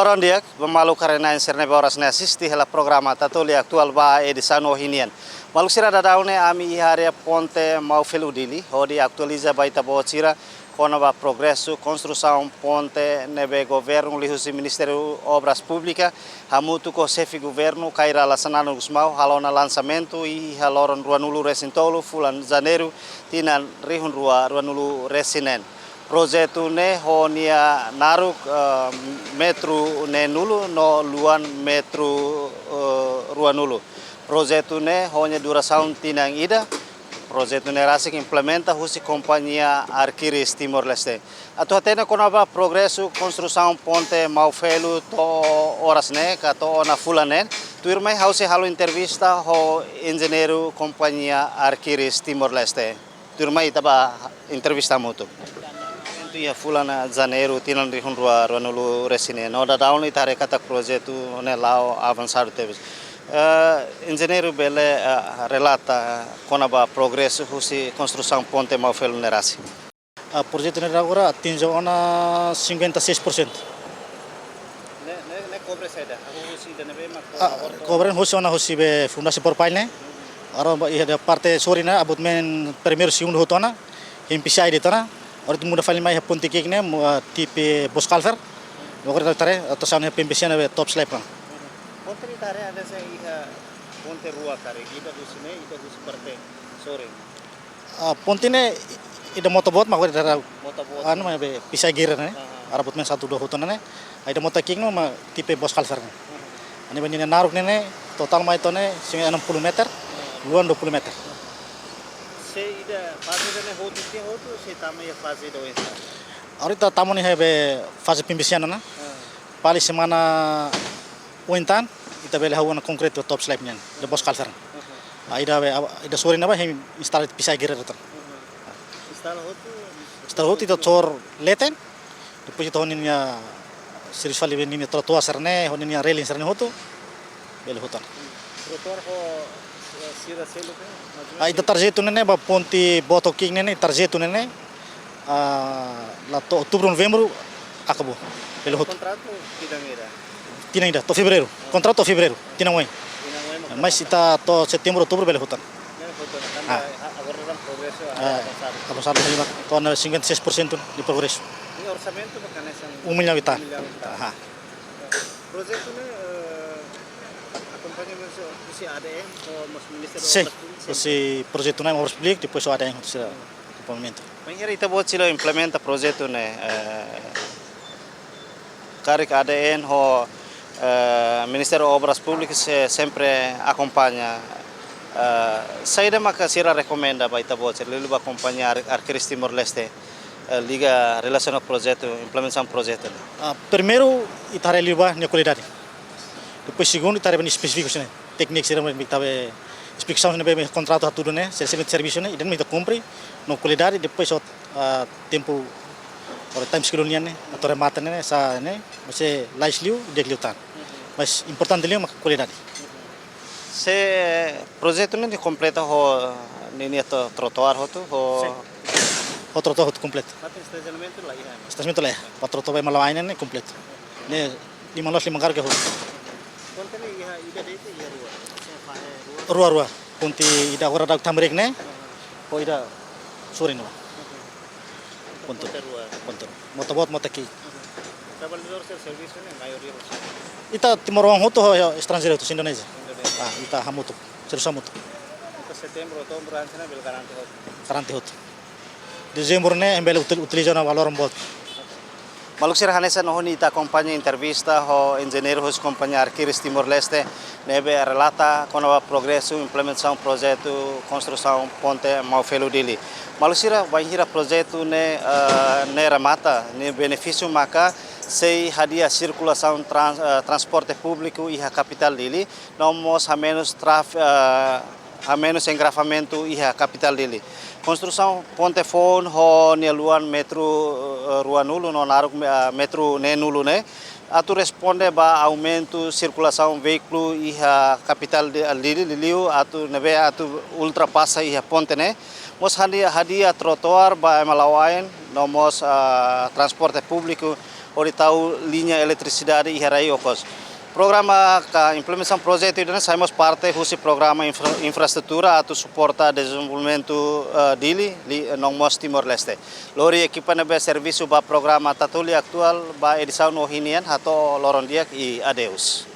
Loron dia pemalu karena inserne boras ne assisti hela programa tatuli aktual ba edisano hinian. Malu sira dadaune ami ihare ponte mau feludili hodi aktualiza baita bocira kona ba progresso construção ponte nebe governo lihusi Ministério Obras Públicas hamutu ko chefe governo kaira lasanano gusmau halona lançamento e haloron ruanulu resintolo fulan janeiro tinan rihun ruanulu resinen. Projeto ne honia naruk metro ne nulu no luan metro ruanulu. Projeto ne honya duração tinang ida. Projeto ne rasik implementa husi companhia Arquiris Timor-Leste. Atu hatena konaba progresso construção ponte Maufelu to horas ne kato na fulanen. Tuirmai hausi halu entrevista ho engenheiro companhia Arquiris Timor-Leste. Tuirmai taba entrevista mutu. Ia fulana janeiro tinan rihun ruanulu resine no da daun itare kata projeto ne lao avançado teve engenheiro bele relata konaba progresso husi construção ponte Maufelu nerasi projeto ne agora atinge ona 56%. Ne cobre saida husi de nebe cobre husi ona husi be fundasi por paine aro ia parte sorina abut men primeiro segundo hotona empisai de tona. Orang itu mudah paling mai ponte kekne tipe bos kalver. Lokor tare atau sana pembesian ada top slab. Ponte tare ada saya iha ponte rua kare ida dusine ida dus parte sore. Ponte ne ida motorbot mak ada Motorbot. Anu mah pisai gear ne. Arabut men 1-2 hoton ne. Ada motor king no tipe bos kalver ne. Ani banyak naruk ne total mai tone 60 meter, luan 20 meter. Ida fase dene hotu se tamai fase do esa. Ahorita estamos en fase pembesian na. Pali semana uintan ita bele hawana concreto top slab nyan de bos kalfer. Ida sore na ba hem install pisai gear retan. Install hotu ita chor leten. Depois ita honin ya series fali ben ni trotoar serne honin ya railing serne hotu bele hotan. Trotoar ho sira selo pe. Ida tarjeto nene ba ponte boto king nene tarjeto nene la to outubro novembro acabou pelo Contrato kidangira. Tinang ida to fevereiro contrato fevereiro tinang wai mas ita to setembro outubro bele hutan Agora dan progresso avançado lima to na 56% de progresso Ini orçamento bakanesan 1 milhão ita projeto ne acompanhamento si ADM ou Ministério sim Obras Públicas. esse projeto não é obras públicas depois só ada yang acompanhamento Mengira ita buat silo implementa projeto ne karik ADN ho Ministério Obras Públicas sempre acompanha saída maka sira recomenda ba ita buat silo ba acompanhar Arquiris Timor-Leste liga relação ao projeto implementação projeto primeiro itare liba na qualidade depois segundo itare ben específicos ne teknik sira men tabe explicação ne be contrato tudo ne serviço ne iden mita cumpre no qualidade depois o tempo ora time schedule ne atau remata ne sa ne você lais liu dekliutan mas importante liu mak qualidade se projeto ne completa ho nini to trotoar ho tu ho outro todo completo tapi estacionamento lá ia estacionamento lá patro to be malawain ne completo ne 5 carga ho Ponte ne ia ida dete ia rua ponte ida ora dak tamrek ne ho ida sore no ponte motorbot motaki trabalhador ser serviço ne maioria ita timorong hoto estrangeiro to Indonesia ita hamuto serusa muto Então setembro outubro antes na bil karante hoto dezembro ne embele utiliza na valor bot Maluk sir hanesa no ita companhia entrevista ho engenheiro hos companhia Arquiris Timor-Leste nebe relata com o progresso implementação projeto construção ponte Maufelu dili Maluk sir vai hira projeto ne remata ne benefício maka sei hadia circulação transporte público e a capital dili nomos a menos engrafamento e a capital dili construção ponte phone ho neluan metro ruanulu no naruk metro nenulu ne atu responde ba aumento circulação veículo e a capital de Liu atu nebe atu ultrapassa e a ponte ne mos hadia trotoar ba emalawain nomos transporte público ori tahu linha eletricidade iharai okos. Programa ka implementação projeto itu saímos parte husi programa infraestrutura atau suporta desenvolvimento dili nong mos Timor Leste. Lori equipa nebe serviço ba programa tatuli aktual ba edição no hinian atau loron dia i adeus.